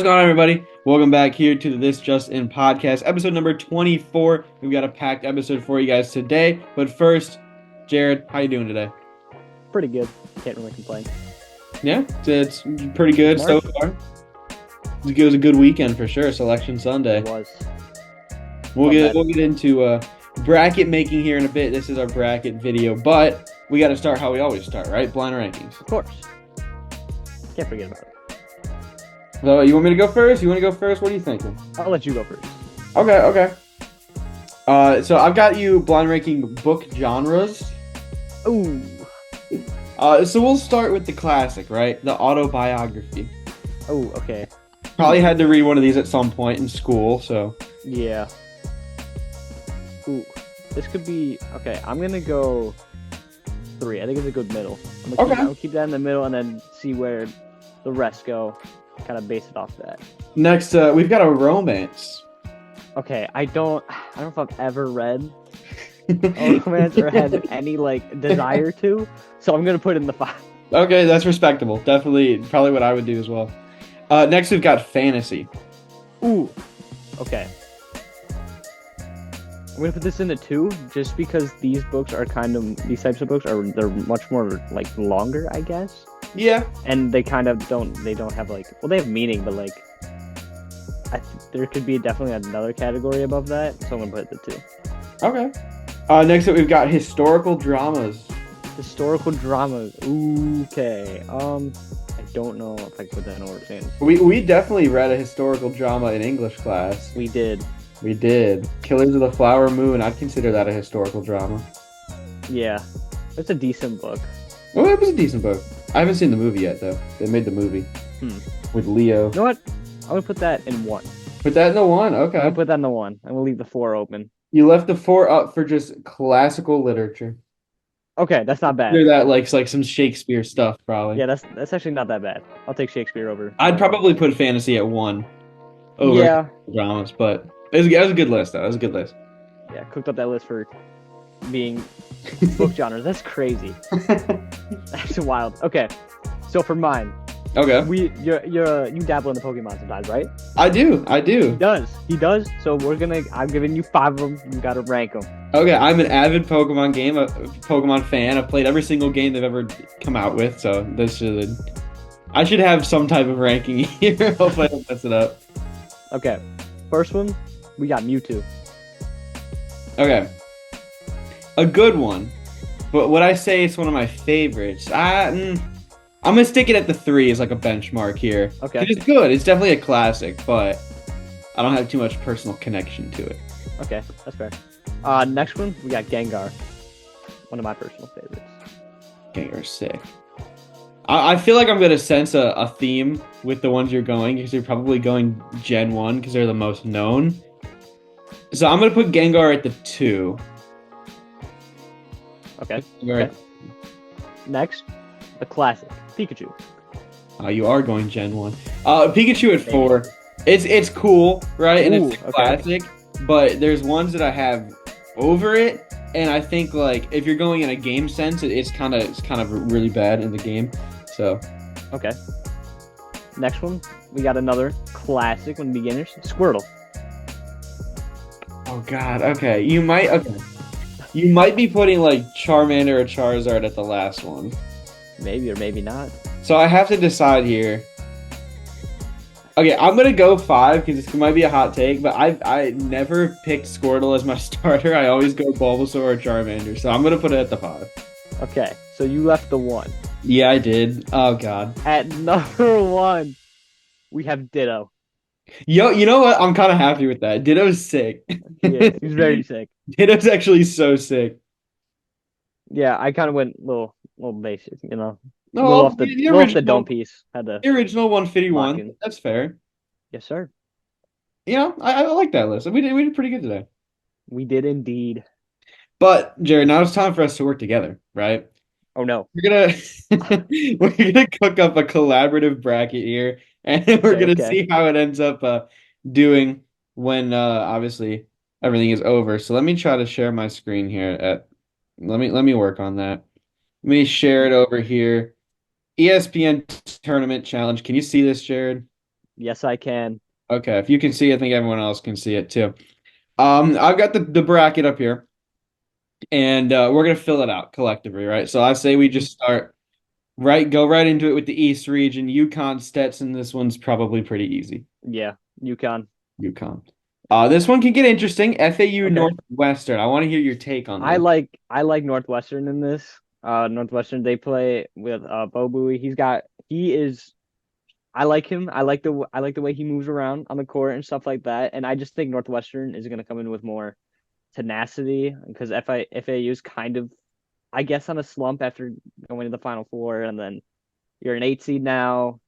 What's going on, everybody? Welcome back here to the This Just In podcast, episode number 24. We've got a packed episode for you guys today. But first, Jared, how you doing today? Pretty good. Can't really complain. Yeah, it's pretty good so March? far. It was a good weekend for sure. Selection Sunday. It was. We'll Love get that. we'll get into bracket making here in a bit. This is our bracket video, but we got to start how we always start, right? Blind rankings. Of course. Can't forget about it. So you want me to go first? You want to go first? What are you thinking? I'll let you go first. Okay. So I've got you blind ranking book genres. Ooh. So we'll start with the classic, right? The autobiography. Oh, okay. Probably had to read one of these at some point in school, so. Yeah. Ooh. This could be... Okay, I'm going to go 3. I think it's a good middle. I'll keep that in the middle and then see where the rest go. Kind of base it off that. Next, we've got a romance. Okay, I don't know if I've ever read a romance or had any, desire to, so I'm going to put it in the 5. Okay, that's respectable. Definitely, probably what I would do as well. Next, we've got fantasy. Ooh. Okay. I'm gonna put this in the 2, just because these types of books they're much more longer, I guess. Yeah. And they kind of don't have they have meaning, but there could be definitely another category above that, so I'm gonna put it the 2. Okay. Next up, we've got historical dramas. Historical dramas. Okay. I don't know if I can put that in order. We definitely read a historical drama in English class. We did. We did. Killers of the Flower Moon. I'd consider that a historical drama. Yeah. It's a decent book. Well, it was a decent book. I haven't seen the movie yet, though. They made the movie with Leo. You know what? I'm gonna put that in 1. Put that in the 1. Okay. I'll put that in the 1. I'm gonna leave the 4 open. You left the 4 up for just classical literature. Okay, that's not bad. Hear that like some Shakespeare stuff, probably. Yeah, that's actually not that bad. I'll take Shakespeare over. I'd probably put fantasy at 1 over dramas, but it was a good list, though. It was a good list. Yeah, cooked up that list for being book genres. That's crazy. That's wild. Okay, so for mine, Okay. you dabble in the Pokemon sometimes, right? I do. He does. So I'm giving you 5 of them. You gotta rank them. Okay, I'm an avid Pokemon fan. I've played every single game they've ever come out with, so I should have some type of ranking here. Hopefully I don't mess it up. Okay, first one, we got Mewtwo. Okay. A good one. But would I say it's one of my favorites? I'm gonna stick it at the 3 as like a benchmark here. Okay. It's good. It's definitely a classic, but I don't have too much personal connection to it. Okay, that's fair. Next one, we got Gengar. One of my personal favorites. Gengar's sick. I feel like I'm gonna sense a theme with the ones you're going, because you're probably going Gen 1 because they're the most known. So I'm gonna put Gengar at the 2. Okay. Okay. Next, the classic, Pikachu. You are going Gen 1. Pikachu at 4. It's cool, right? And it's a classic, but there's ones that I have over it, and I think if you're going in a game sense, it's kind of really bad in the game. So. Okay. Next one, we got another classic when beginners, Squirtle. Oh God. Okay. You might be putting Charmander or Charizard at the last one. Maybe or maybe not. So I have to decide here. Okay, I'm gonna go 5 because this might be a hot take, but I never picked Squirtle as my starter. I always go Bulbasaur or Charmander, so I'm gonna put it at the 5. Okay, so you left the 1. Yeah, I did. Oh God. At number 1, we have Ditto. Yo, you know what? I'm kind of happy with that. Ditto's sick. Yeah, he's very sick. Ditto's actually so sick. Yeah, I kind of went a little basic, No, little off the dome piece. The original 151. That's fair. Yes, sir. Yeah, I like that list. We did pretty good today. We did indeed. But Jared, now it's time for us to work together, right? Oh no. We're gonna cook up a collaborative bracket here, and we're gonna see how it ends up doing when obviously everything is over. So let me try to share my screen here. Let me work on that. Let me share it over here. ESPN Tournament Challenge. Can you see this, Jared? Yes, I can. Okay, if you can see, I think everyone else can see it too. I've got the bracket up here, and we're gonna fill it out collectively, right? So I say we Mhm. just start go right into it with the East region. UConn, Stetson. This one's probably pretty easy. Yeah, UConn. UConn. This one can get interesting. FAU Okay. Northwestern. I want to hear your take on this. I like Northwestern in this. Northwestern they play with Bo Buie. He is I like him. I like the way he moves around on the court and stuff like that. And I just think Northwestern is gonna come in with more tenacity because FAU is kind of I guess on a slump after going to the Final Four, and then you're an 8 seed now,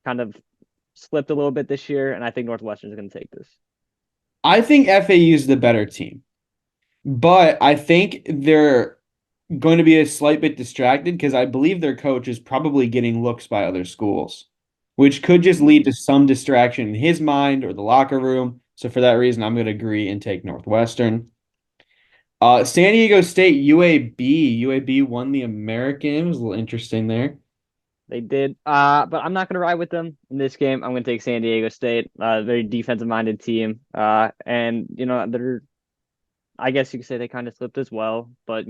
kind of slipped a little bit this year, and I think Northwestern is going to take this. I think FAU is the better team, but I think they're going to be a slight bit distracted because I believe their coach is probably getting looks by other schools, which could just lead Mm, to some distraction in his mind or the locker room. So for that reason, I'm going to agree and take Northwestern. San Diego State, UAB. UAB won the American. It was a little interesting there. they did, but I'm not going to ride with them in this game. I'm going to take San Diego State, very defensive-minded team, and they're I guess you could say they kind of slipped as well, but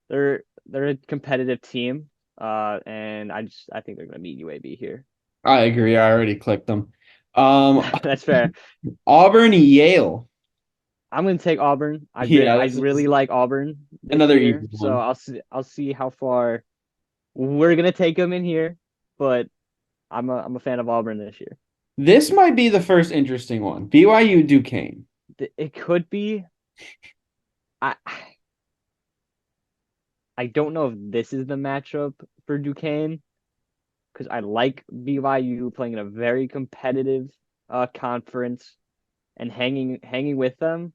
they're a competitive team, and I think they're going to beat UAB here. I agree. I already clicked them. Um, That's fair. Auburn, Yale. I'm gonna take Auburn. Yeah, I this really is like Auburn this another year, easy so one. I'll see how far we're gonna take them in here. But I'm a fan of Auburn this year. This might be the first interesting one. BYU, Duquesne. It could be. I I don't know if this is the matchup for Duquesne because I like BYU playing in a very competitive conference and hanging with them.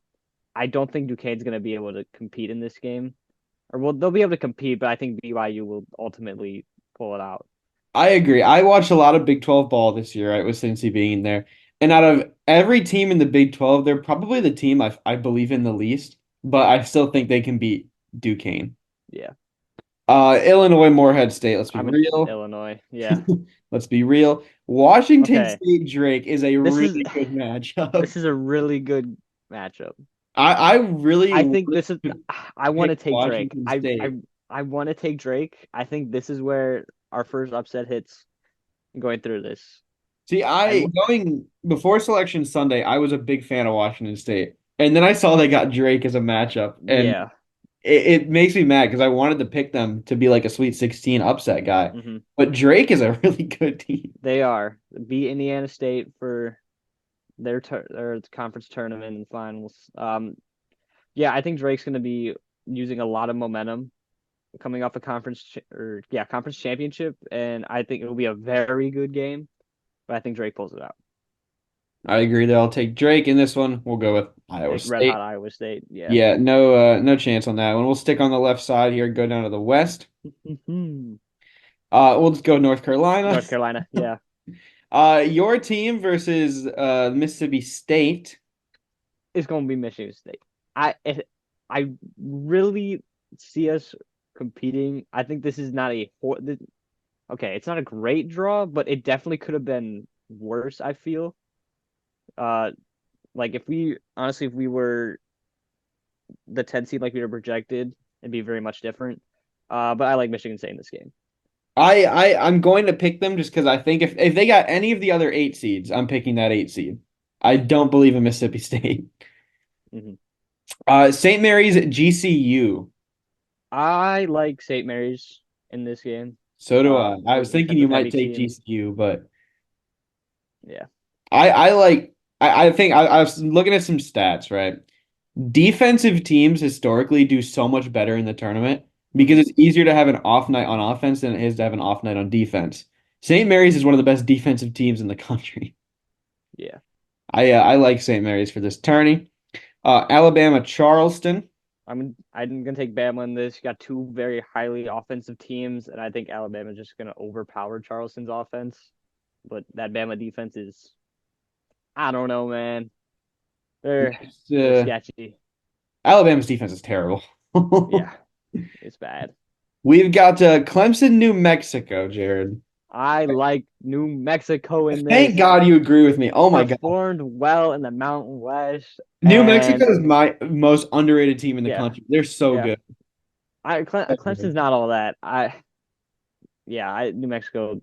I don't think Duquesne's gonna be able to compete in this game. Or well, they'll be able to compete, but I think BYU will ultimately pull it out. I agree. I watched a lot of Big 12 ball this year, right, with Cincy being in there. And out of every team in the Big 12, they're probably the team I believe in the least, but I still think they can beat Duquesne. Yeah, Illinois, Morehead State. Let's be I'm in real. Illinois. Yeah. Let's be real. Washington Okay. State Drake is a This is really good matchup. this is a really good matchup. I really I think wanted this is to I want pick to take Drake. Washington I State. I I want to take Drake. I think this is where our first upset hits going through this. See, I I going before Selection Sunday, I was a big fan of Washington State. And then I saw they got Drake as a matchup, and yeah. it makes me mad because I wanted to pick them to be like a Sweet 16 upset guy. hmm But Drake is a really good team. They are beat Indiana State for their conference tournament and finals. Yeah, I think Drake's going to be using a lot of momentum coming off a conference championship, and I think it'll be a very good game. But I think Drake pulls it out. I agree that I'll take Drake in this one. We'll go with Iowa Take Red Hot State. Iowa State. Yeah. Yeah, no chance on that one. We'll stick on the left side here, go down to the west. We'll just go North Carolina. North Carolina. Yeah. Your team versus Mississippi State. It's going to be Michigan State. I really see us competing. I think this is not okay. It's not a great draw, but it definitely could have been worse. I feel. Uh, like if we were the 10 seed like we were projected, it'd be very much different. But I like Michigan State in this game. I'm going to pick them just because I think if they got any of the other 8 seeds, I'm picking that 8 seed. I don't believe in Mississippi State. hmm St. Mary's GCU. I like St. Mary's in this game. So do I. I was thinking you With might heavy take team. GCU, but Yeah. I like I think I was looking at some stats, right? Defensive teams historically do so much better in the tournament because hmm it's easier to have an off night on offense than it is to have an off night on defense. St. Mary's is one of the best defensive teams in the country. Yeah. I like St. Mary's for this tourney. Alabama Charleston. I'm gonna take Bama in this. You got two very highly offensive teams, and I think Alabama's just gonna overpower Charleston's offense. But that Bama defense is, I don't know, man. They're Uh, sketchy. Alabama's defense is terrible. Yeah, it's bad. We've got Clemson, New Mexico, Jared. I like New Mexico in Thank this. God you agree with me. Oh my God. Performed well in the Mountain West, New Mexico and is my most underrated team in the yeah, country. They're so yeah. good. So Clemson's good. not all that. New Mexico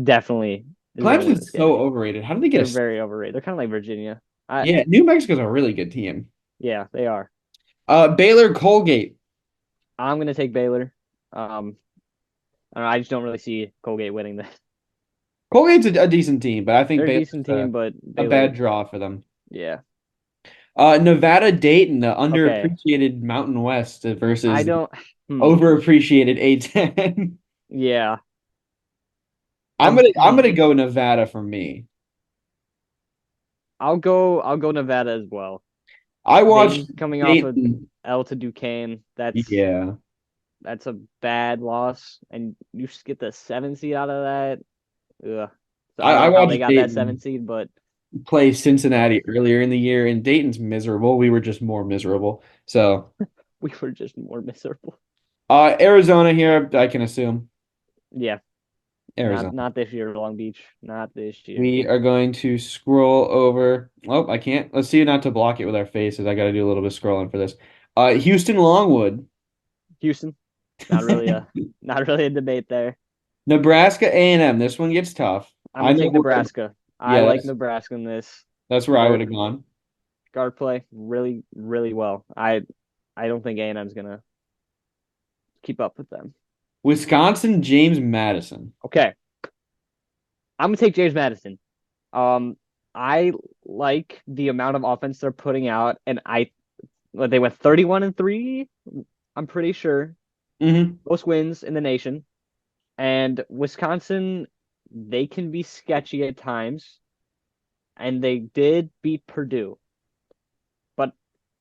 definitely is gonna win this Clemson's so game. overrated. How did they get They're a? very overrated. They're kind of like Virginia. Yeah, New Mexico's a really good team. Yeah, they are. Baylor Colgate. I'm gonna take Baylor. Um, I don't know, I just don't really see Colgate winning this. Colgate's a decent team, but I think They're a Baylor's decent team, but a bad Baylor, draw for them. yeah. Nevada Dayton, the Okay, underappreciated Mountain West I versus the don't. Hmm. overappreciated A10. Yeah, I'm I. gonna I'm gonna go Nevada for me. I'll go Nevada as well. I watched Dayton coming off of Dayton. L to Duquesne. Yeah, That's a bad loss, and you just get the 7 seed out of that. Ugh. So I don't I know how they watched got that seven Dayton seed, but play yeah, Cincinnati earlier in the year, and Dayton's miserable. We were just more miserable. So, we were just more miserable. Arizona here, I can assume. Yeah, Arizona. not this year, Long Beach. Not this year. We are going to scroll over. Oh, I can't. Let's see not to block it with our faces. I got to do a little bit of scrolling for this. Houston Longwood. Houston, not really a not really a debate there. Nebraska A&M. This one gets tough. I'm I gonna know take we're, Nebraska. I yeah, like Nebraska in this. that's where I would Their have gone. guard play really, really well. I don't think A&M's gonna keep up with them. Wisconsin, James Madison. Okay, I'm gonna take James Madison. Um, I like the amount of offense they're putting out, and they went 31-3. I'm pretty sure Hmm. most wins in the nation. And Wisconsin, they can be sketchy at times, and they did beat Purdue, but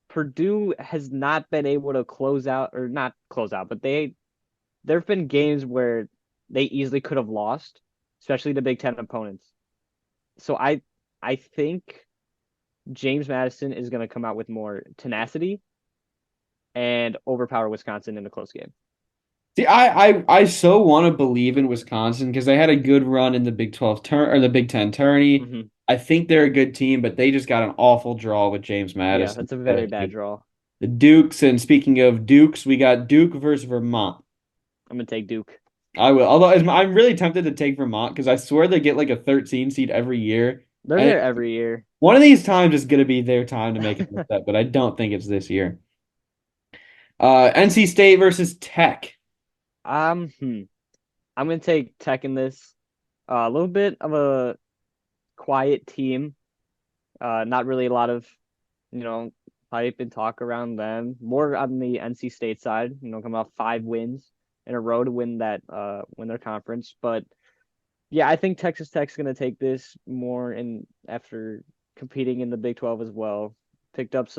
Purdue has not been able to close out or not close out, but there have been games where they easily could have lost, especially the Big Ten opponents. So I think James Madison is going to come out with more tenacity and overpower Wisconsin in a close game. See, I so want to believe in Wisconsin because they had a good run in the Big 12 turn or the Big 10 tourney. Hmm. I think they're a good team, but they just got an awful draw with James Yeah, Madison. that's a very bad draw. The Dukes, and speaking of Dukes, we got Duke versus Vermont. I'm gonna take Duke. I will, although I'm really tempted to take Vermont because I swear they get like a 13 seed every year, They're and there every year. one of these times is going to be their time to make an upset, but I don't think it's this year. NC State versus Tech. Um, hmm. I'm gonna take Tech in this. A little bit of a quiet team. Not really a lot of, you know, hype and talk around them. More on the NC State side. Coming off 5 wins in a row to win their conference. But yeah, I think Texas Tech's gonna take this more in after competing in the Big 12 as well. Picked up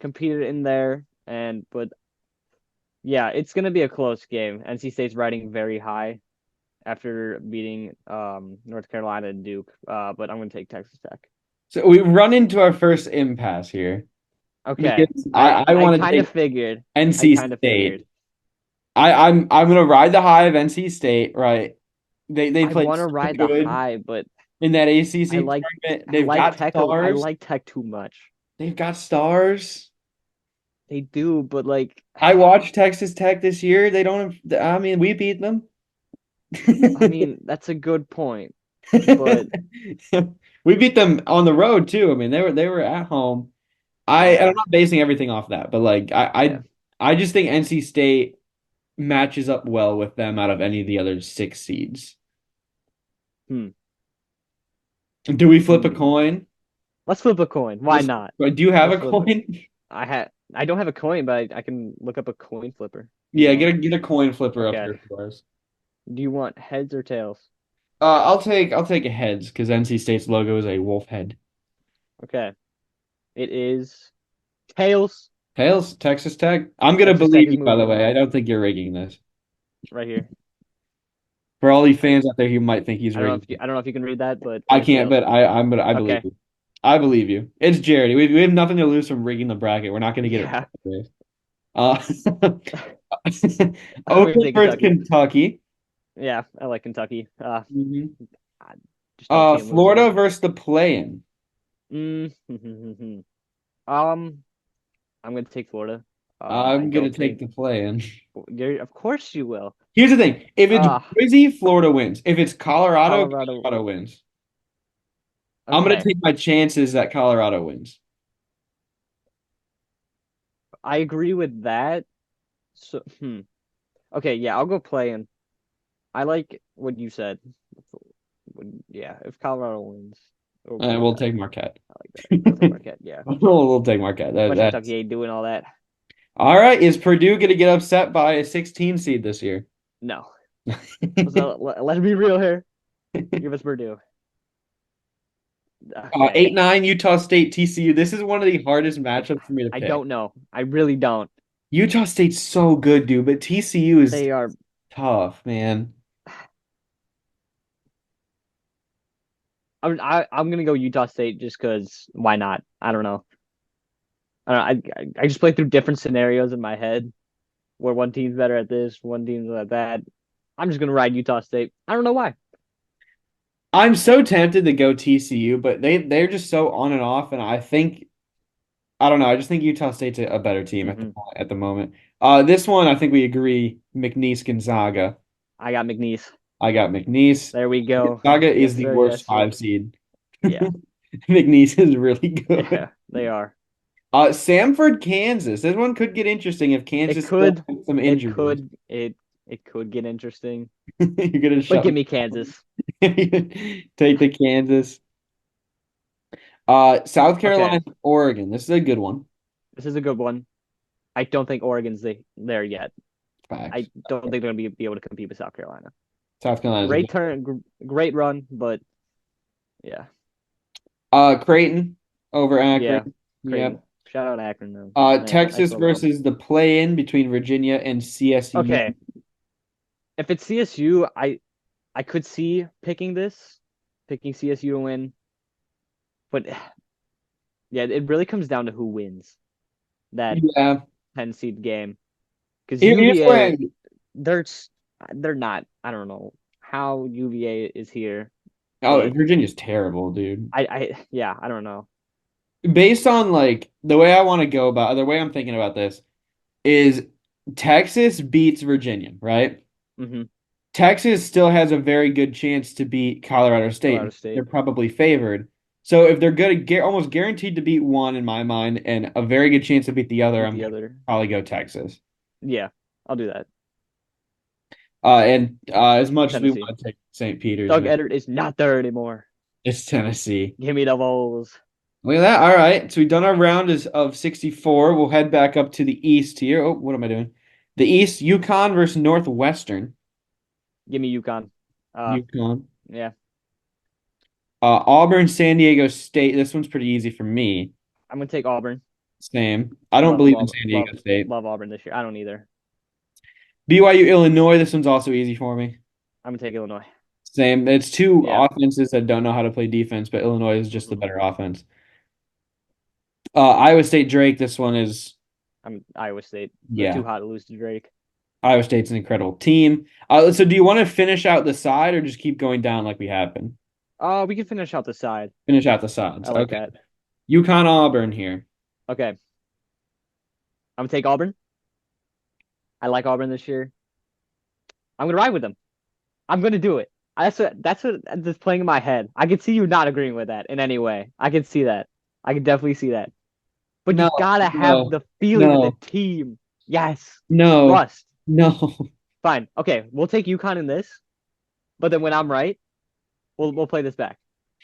competed in there, but yeah, it's gonna be a close game. NC State's riding very high after beating North Carolina and Duke. But I'm gonna take Texas Tech. So we run into our first impasse here Okay. because I I I want to kind take of figured. I NC kind of State. figured. I'm gonna ride the high of NC State, right? They I played want to so ride the good high, but in that I ACC like tournament. I like Tech. I like Tech too much. They've got stars. They do, but like, I watched Texas Tech this year. They don't. I mean, we beat them. I mean, that's a good point, but We beat them on the road too. I mean, they were at home. And I'm yeah, not basing everything off that, but like yeah. I just think NC State matches up well with them out of any of the other 6 seeds. Hmm. Do we flip a Hmm. coin? Let's flip a coin. Why Let's, not? do you have Let's a flip it. coin? I don't have a coin, but I can look up a coin flipper. You Yeah, want? get a coin flipper up Okay. here for us. Do you want heads or tails? I'll take a heads because NC State's logo is a wolf head. Okay. It is tails. Tails, Texas Tech. I'm gonna Texas Tech believe is you, by the moving way. I on don't think you're rigging this. right here. For all you fans out there who might think he's rigging, I don't know if you can read that, but I it is can't. tails. But I believe Okay. you. I believe you. It's Jerry. We have nothing to lose from rigging the bracket. We're not gonna get Yeah. it. Uh, I'm gonna Oakland take versus Kentucky. Kentucky. Yeah, I like Kentucky. Mhm. I just don't see him losing. Florida versus the play-in. Mm. Um, I'm gonna take Florida. I I'm gonna don't take think the play-in. of course you will. Here's the thing: if it's Uh, Boise, Florida wins. If it's Colorado, Colorado. Colorado wins. I'm gonna Okay, take my chances that Colorado wins. I agree with that. So, okay, yeah, I'll go playing. I like what you said. Yeah, if Colorado wins, we'll go with We'll that. take Marquette. I like that. We'll take Marquette. Yeah, We'll take Marquette. but That's Kentucky ain't doing all that. all right. Is Purdue gonna get upset by a 16 seed this year? No. So let's be real here. Give us Purdue. Okay. 8-9 Utah State TCU. This is one of the hardest I matchups for me to I pick. don't know. I really don't. Utah State's so good, dude, but TCU is They are. tough, man. I'm gonna go Utah State just because why not? I don't know. I don't know. I just play through different scenarios in my head where one team's better at this, one team's at that. I'm just gonna ride Utah State. I don't know why. I'm so tempted to go TCU, but they're just so on and off, and I don't know. I just think Utah State's a better team Hmm. at the moment. This one I think we agree. McNeese Gonzaga. I got McNeese. I got McNeese. There we go. Gonzaga is Yes, the sir. worst Yes, sir. five seed. Yeah. McNeese is really good. Yeah, they are. Samford, Kansas. This one could get interesting if It Kansas still could, has some it injuries. could, it could get interesting. You're gonna But shut give me me down. Kansas. Take the Kansas. South Okay, Carolina, Oregon. This is a good one. this is a good one. I don't think Oregon's there yet. Facts. I don't think they're gonna be able to compete with South Carolina. South Carolina's a Great good. turn, great run, but yeah, Creighton over yeah, Akron. Creighton. Yep. Shout out Akron though. I Texas still love them. versus the play-in between Virginia and CSU. Okay, if it's CSU, I could see picking CSU to win, but yeah, it really comes down to who wins that Yeah. 10 seed game because Here's where UVA they're they're not. I don't know how UVA is here, but Virginia's terrible, dude. yeah, I don't know. Based on like the way I want to go about the way I'm thinking about this is Texas beats Virginia, right? Hmm. Texas still has a very good chance to beat Colorado Colorado State. They're State. probably favored. So if they're going to almost guaranteed to beat one in my mind and a very good chance to beat the other, Beat I'm the going to other. probably go Texas. Yeah, I'll do that. And as much as we Tennessee. want to take St. Peter's, Doug man, Edert is not there anymore. it's Tennessee. Give me the Vols. Look at that. All right. So we've done our round of 64. We'll head back up to the East here. Oh, what am I doing? The East, UConn versus Northwestern. Give me UConn. UConn. Yeah, Auburn, San Diego State. This one's pretty easy for me. I'm gonna take Auburn. Same. I don't Love believe in love San love Diego State. love Auburn this year. I don't either. BYU, Illinois. This one's also easy for me. I'm gonna take Illinois. Same. It's two Yeah. offenses that don't know how to play defense, but Illinois is just the Hmm. better offense. Iowa State, Drake. This one is, I'm Iowa State. They're too yeah. hot to lose to Drake. Iowa State's an incredible team. So do you want to finish out the side or just keep going down like we have been? Oh, we can finish out the side. Finish out the sides. I like Okay. that. UConn, Auburn here. Okay, I'm gonna take Auburn. I like Auburn this year. I'm gonna ride with them. I'm gonna do it. That's playing in my head. I can see you not agreeing with that in any way. I can see that. I can definitely see that. But you No, gotta have no, the feeling of the no, team. Yes. no, Trust. no. Fine. Okay, we'll take UConn in this. But then when I'm right, we'll play this back.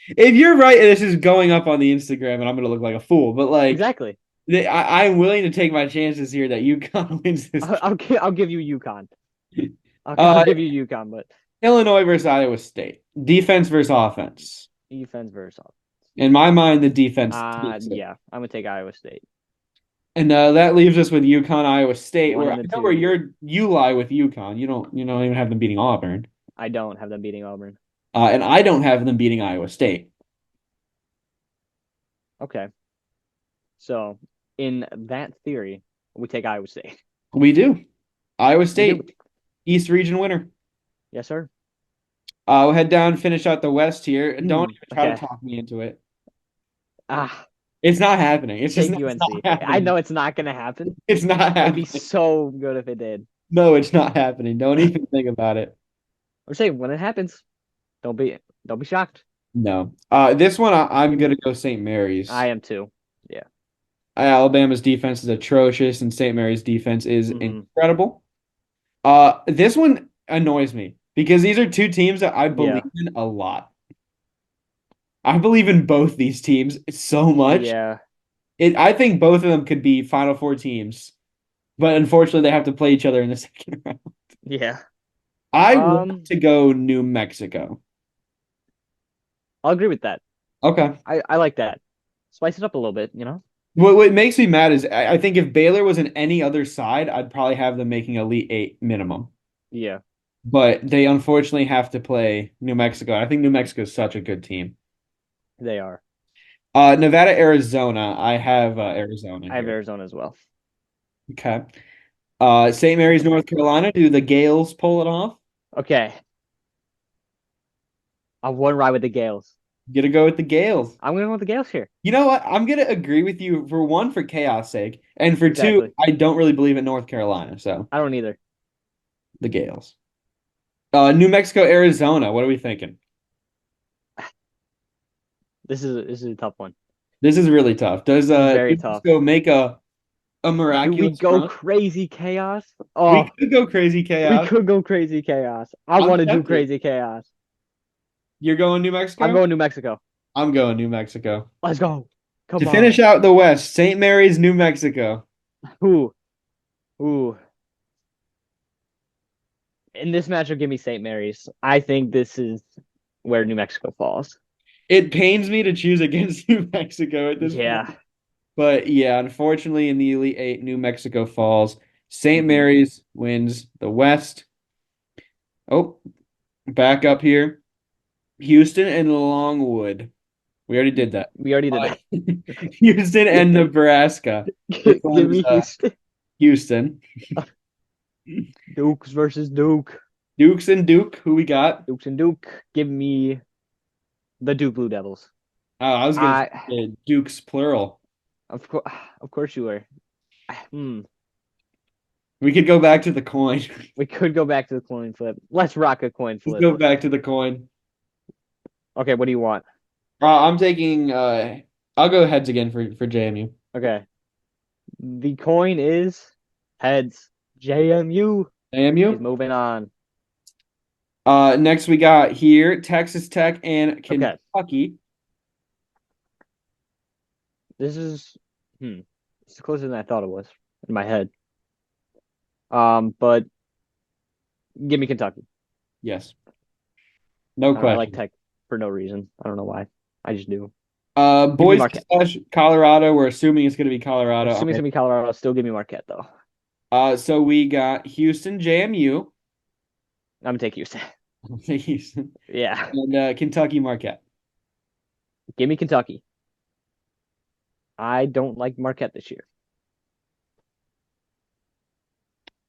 If you're right, this is going up on the Instagram, and I'm gonna look like a fool. But like, Exactly. I'm willing to take my chances here that UConn wins this I'll give you UConn. game. I'll Uh, give you UConn, but Illinois versus Iowa State. Defense versus offense. defense versus offense. In my mind, the defense takes it. Yeah, I'm gonna take Iowa State. And that leaves us with UConn, Iowa State, One where I and the know where two. you lie with UConn. You don't even have them beating Auburn. I don't have them beating Auburn. And I don't have them beating Iowa State. Okay. So in that theory, we take Iowa State. We do. Iowa We do. State, East Region winner. Yes, sir. We'll head down, finish out the West here. Don't even try to Okay. talk me into it. Ah, It's not happening. take It's not UNC. I happening. know it's not gonna happen. It's not It'd be happening. so good if it did. No, it's not happening. Don't even think about it. I'm saying when it happens, don't be don't be shocked. No. This one I'm gonna go St. Mary's. I am too. Yeah. Alabama's defense is atrocious, and St. Mary's defense is Hmm. incredible. This one annoys me because these are two teams that I believe Yeah. in a lot. I believe in both these teams so much. Yeah. I think both of them could be Final Four teams, but unfortunately they have to play each other in the second round. Yeah. I want Um, to go New Mexico. I'll agree with that. Okay. I like that. Spice it up a little bit, you know? What makes me mad is I think if Baylor was in any other side, I'd probably have them making Elite Eight minimum. Yeah. But they unfortunately have to play New Mexico. I think New Mexico is such a good team. They are. Nevada, Arizona. I have Arizona I have here. Arizona as well. Okay. St. Mary's, North Carolina. Do the Gales pull it off? Okay. I'll one ride with the Gales. Get to go with the Gales. I'm gonna go with the Gales here. You know what? I'm gonna agree with you for one, for chaos sake, and for two, Exactly. I don't really believe in North Carolina, so I don't either. the Gales. New Mexico, Arizona. What are we thinking? This is a tough one. This is really tough. Does This is very New tough. Mexico make a Do we miraculous go run? crazy chaos? We Oh, could go crazy we chaos. could go crazy chaos. I I'm want to do tempted. crazy chaos. You're going New I'm Mexico? going New Mexico. I'm going New Mexico. Let's go. To Come finish on. out the West, St. Mary's, New Mexico. Ooh, ooh. In this matchup, give me St. Mary's. I think this is where New Mexico falls. It pains me to choose against New Mexico at this point. Yeah. But yeah, unfortunately, in the Elite Eight, New Mexico falls. St. Hmm. Mary's wins the West. Oh, back up here. Houston and Longwood. We already did that. We already did Uh, that. Houston and Nebraska. This Give one's me Houston. Houston. Dukes versus Duke. Dukes and Duke. Who we got? Dukes and Duke. Give me the Duke Blue Devils. Oh, I was gonna I say Dukes plural. of course you were. We could go back to the coin. We could go back to the coin flip. Let's rock a coin Let's flip. go back to the coin. Okay, what do you want? I'm taking I'll go heads again for JMU. Okay. The coin is heads. JMU is JMU. moving on. Next we got here Texas Tech and Okay. Kentucky. This is it's closer than I thought it was in my head. But give me Kentucky. Yes. No I like question. Tech for no reason. I don't know why. I just do. Give me Boise Marquette. slash Colorado. We're assuming it's gonna be Colorado. Assuming it's Okay. gonna be Colorado, still give me Marquette though. So we got Houston, JMU. I'm gonna take Houston. Houston. Yeah. And Kentucky, Marquette. Give me Kentucky. I don't like Marquette this year.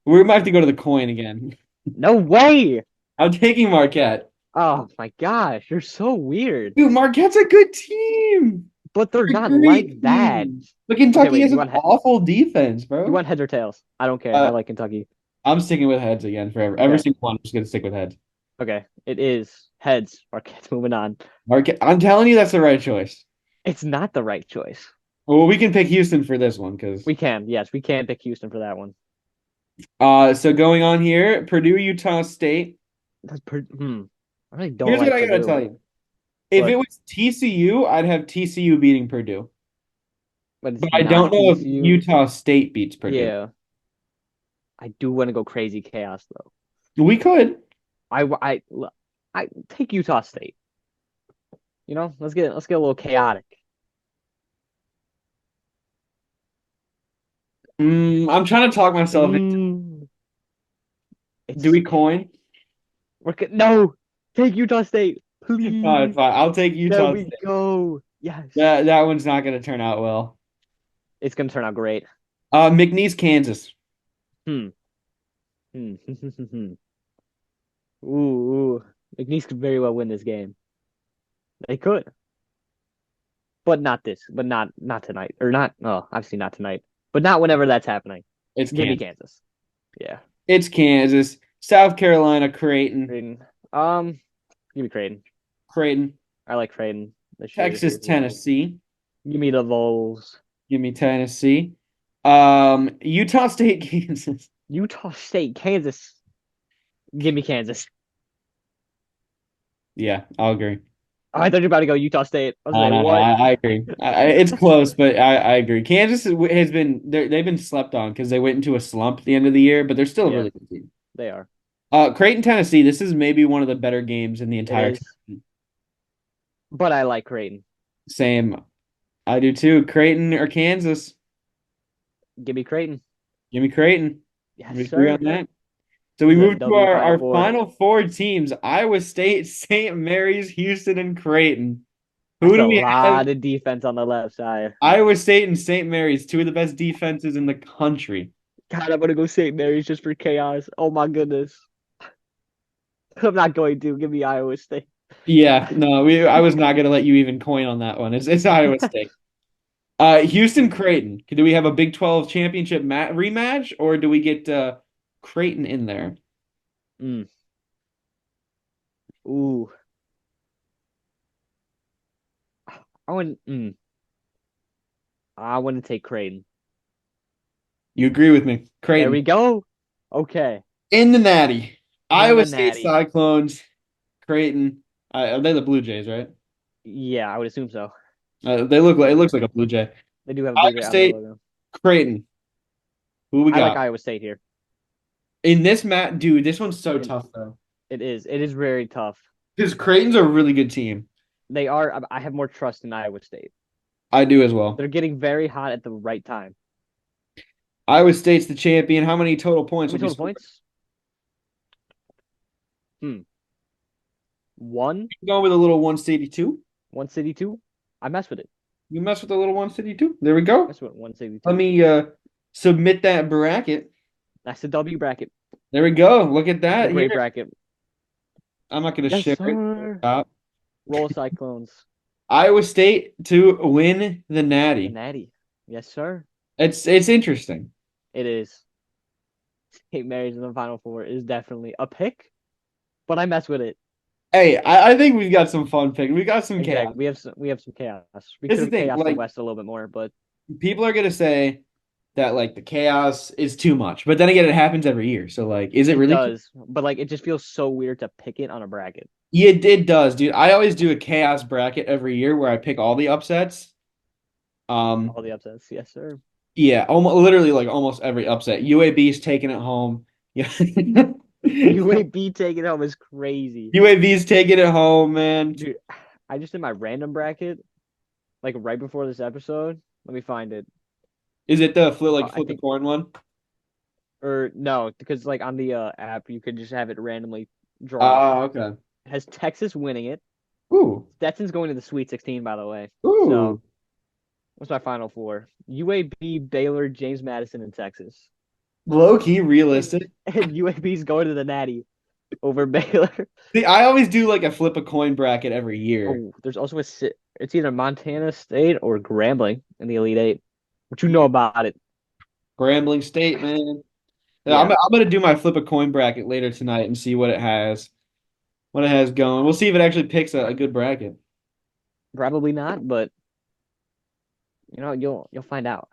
We might have to go to the coin again. No way. I'm taking Marquette. Oh my gosh, you're so weird. Dude, Marquette's a good team. But they're They're a not great like that. team. But Kentucky wait, has you an want awful defense, bro. you want heads or tails? I don't care. I Uh, like Kentucky. I'm sticking with heads again forever. Every Okay. single one, I'm just gonna stick with heads. Okay. It is heads. Marquette's moving on. Marquette, I'm telling you, that's the right choice. It's not the right choice. Well, we can pick Houston for this one because. We can. Yes, we can pick Houston for that one. So going on here, Purdue, Utah State. I really don't Here's like what I gotta Purdue. tell you. If But it was TCU, I'd have TCU beating Purdue. but it's But I not don't know if TCU. Utah State beats Purdue. Yeah. I do want to go crazy chaos though. We could. I take Utah State. You know, let's get a little chaotic. I'm trying to talk myself into. Mm, Do we coin? no, take Utah State, please. Fine, fine. I'll take There Utah we State. go. Yes. That one's not gonna turn out well. It's gonna turn out great. McNeese, Kansas. Hmm. Hmm. Ooh. McNeese could very well win this game. They could, but not this. But not tonight, or not. Oh, obviously not tonight. But not whenever that's happening. It's Give me Kansas. Kansas. Yeah. It's Kansas. South Carolina, Creighton. Creighton. Give me Creighton. Creighton. I like Creighton this year. Texas, Tennessee. Give me the Vols. Give me Tennessee. Utah State, Kansas. Utah State, Kansas. Give me Kansas. Yeah, I'll agree. Oh, I thought you were about to go Utah State. I was like, No, what? I agree. It's close, but I agree. Kansas has been they've been slept on because they went into a slump at the end of the year, but they're still a Yeah, really good team. they are. Creighton, Tennessee. This is maybe one of the better games in the It entire is. tournament. But I like Creighton. Same. I do too. Creighton or Kansas. Give me Creighton. Give me Creighton. Yes, We agree sir. on that. So we This is a move to W Final our Four. final four teams: Iowa State, St. Mary's, Houston, and Creighton. Who That's do a we have? lot of defense on the left side. Iowa State and St. Mary's, two of the best defenses in the country. God, I'm gonna go St. Mary's just for chaos. Oh my goodness. I'm not going to. Give me Iowa State. Yeah, no, I was not gonna let you even coin on that one. It's Iowa State. Houston Creighton. Do we have a Big 12 championship rematch, or do we get Creighton in there? Mm. Ooh. I want. I want to take Creighton. You agree with me? There we Creighton go. Okay. in the Natty. In Iowa the State Natty. Cyclones. Creighton. They're the Blue Jays, right? Yeah, I would assume so. They look like it looks like a Blue Jay. They do have a Iowa Blue Jay on their State, logo. Creighton. Who we I like got Iowa State here. in this match, dude? This one's so It- tough though, It is. It is very tough. because Creighton's a really good team. They are. I have more trust in Iowa State. I do as well. They're getting very hot at the right time. Iowa State's the champion. How many total points? How many will total be points? One, going with a little 162? 162. I mess with it. You mess with the little 162. There we go. Mess with 162. Let me submit that bracket. That's the W bracket. There we go. Look at The that. great Here. bracket. I'm not gonna Yes, share it. sir. Stop. Roll Cyclones. Iowa State to win the The Natty. Natty. Yes, sir. It's interesting. It is. St. Mary's in the Final Four is definitely a pick, but I mess with it. Hey, I think we've got some fun picks. We got some Exactly. chaos. We have some chaos. We Here's could the have thing, chaos the like- West a little bit more, but People are gonna say that like the chaos is too much, but then again, it happens every year. So like, is it it really? does. But like, it just feels so weird to pick it on a bracket. Yeah, it does, dude. I always do a chaos bracket every year where I pick all the upsets. All the upsets. Yes, sir. Yeah, almost literally like almost every upset. UAB's taking it home. Yeah. UAB taking it home is crazy. UAB's taking it home, man. Dude, I just did my random bracket, like right before this episode. Let me find it. Is it the flip I flip the think- coin one? Or no, because like on the app, you could just have it randomly draw. Ah, okay. It has Texas winning it. Ooh. Stetson's going to the Sweet 16, by the way. Ooh. So, what's my final four? UAB, Baylor, James Madison, and Texas. Low key realistic. And UAB's going to the Natty over Baylor. See, I always do like a flip a coin bracket every year. Oh, there's also it's either Montana State or Grambling in the Elite Eight. What you know about it? Grambling State, man. Yeah. I'm gonna do my flip a coin bracket later tonight and see what it has. What it has going. We'll see if it actually picks a good bracket. Probably not, but you'll find out.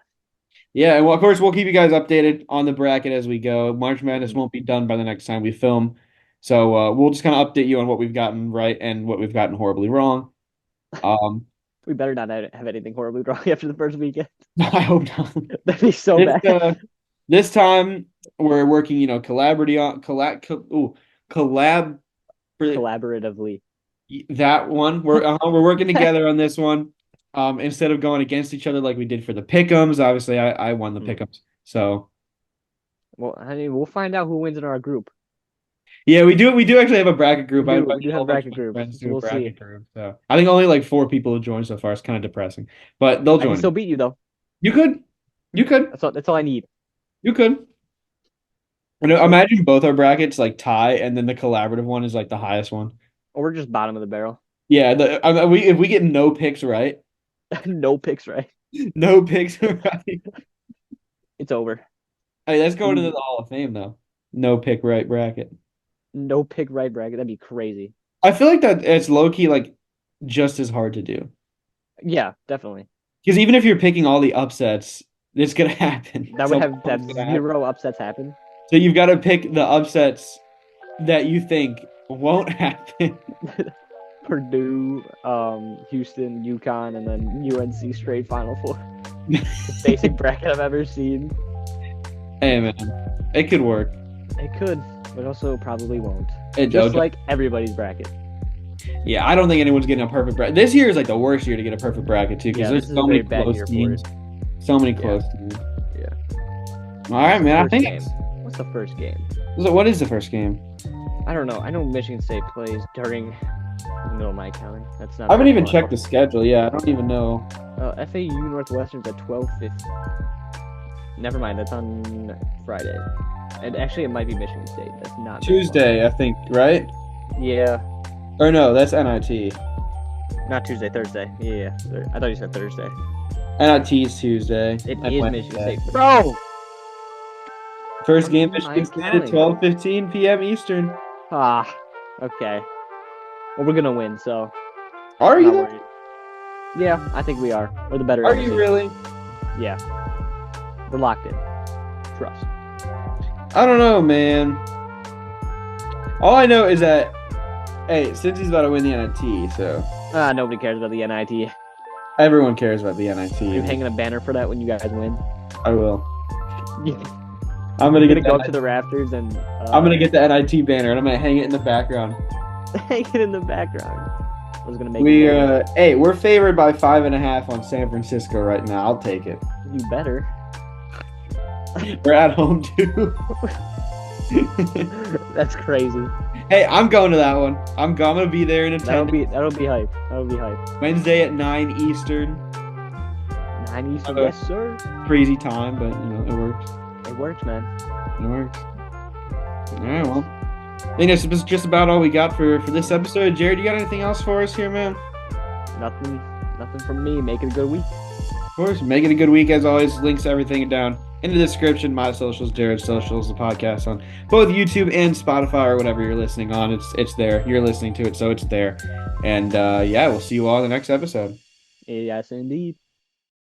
Yeah, and well, of course, we'll keep you guys updated on the bracket as we go. March Madness won't be done by the next time we film. So we'll just kind of update you on what we've gotten right and what we've gotten horribly wrong. We better not have anything horribly wrong after the first weekend. I hope not. That'd be so bad. This time we're working, Collaboratively. that one. We're working together on this one. Instead of going against each other like we did for the pick'ems. Obviously, I won the pick'ems. So Well, honey, we'll find out who wins in our group. yeah, we do actually have a bracket group. We do invited have a a bunch bracket of group, friends to so a we'll bracket see. group. So I think only like 4 people have joined so far. It's kind of depressing, but they'll I can join. still beat you though. You could. That's all I need. You could. Imagine both our brackets like tie, and then the collaborative one is like the highest one. Or we're just bottom of the barrel. Yeah, if we get no picks right, No picks right. no picks right. It's over. Hey, that's going into the Hall of Fame though. No pick right bracket. No pick right bracket. That'd be crazy. I feel like that it's low key like just as hard to do. Yeah, definitely. Because even if you're picking all the upsets, it's gonna happen. That would have zero upsets happen. So you've got to pick the upsets that you think won't happen. Purdue, Houston, UConn, and then UNC straight Final Four. The basic bracket I've ever seen. Hey man, it could work. It could, but also probably won't. Just Just like everybody's bracket. Yeah, I don't think anyone's getting a perfect bracket. This year is like the worst year to get a perfect bracket too, because there's so many close teams. So many close teams. Yeah. All right, man. I think. What's the first game? What is the first game? I don't know. I know Michigan State plays during the middle of my counting. That's not. I haven't even checked the schedule. Yeah, I don't even know. FAU Northwestern's at 12:50. Never mind. That's on Friday. And actually, it might be Michigan State. That's not Tuesday, I think. Right? Yeah. Or no, that's NIT. Not Tuesday. Thursday. Yeah. I thought you said Thursday. NIT is Tuesday. It is Michigan State. Bro. First game, Michigan State at 12:15 p.m. Eastern. Ah, okay. Well, we're gonna win, so. Are you? Yeah, I think we are. We're the better. Are you really? Yeah. We're locked in. Trust. I don't know, man. All I know is that, hey, Cincy's about to win the NIT, so. Nobody cares about the NIT. Everyone cares about the NIT. You're hanging a banner for that when you guys win. I will. Yeah. I'm gonna go up to the rafters and. I'm gonna get the NIT banner and I'm gonna hang it in the background. Hang it in the background. I was gonna make. Hey, we're favored by 5.5 on San Francisco right now. I'll take it. You better. We're at home too. That's crazy. Hey, I'm going to that one. I'm gonna be there in attendance. That'll be hype. That'll be hype. Wednesday at 9 Eastern. 9 Eastern, yes sir. Crazy time, but you know it works. It works, man. It works. All right, well, I think that's just about all we got for this episode. Jared, you got anything else for us here, man? Nothing from me. Make it a good week. Of course, make it a good week as always. Links to everything down in the description. My socials, Jared's socials, the podcast on both YouTube and Spotify or whatever you're listening on. It's there. You're listening to it, so it's there. And yeah, we'll see you all in the next episode. Yes, indeed.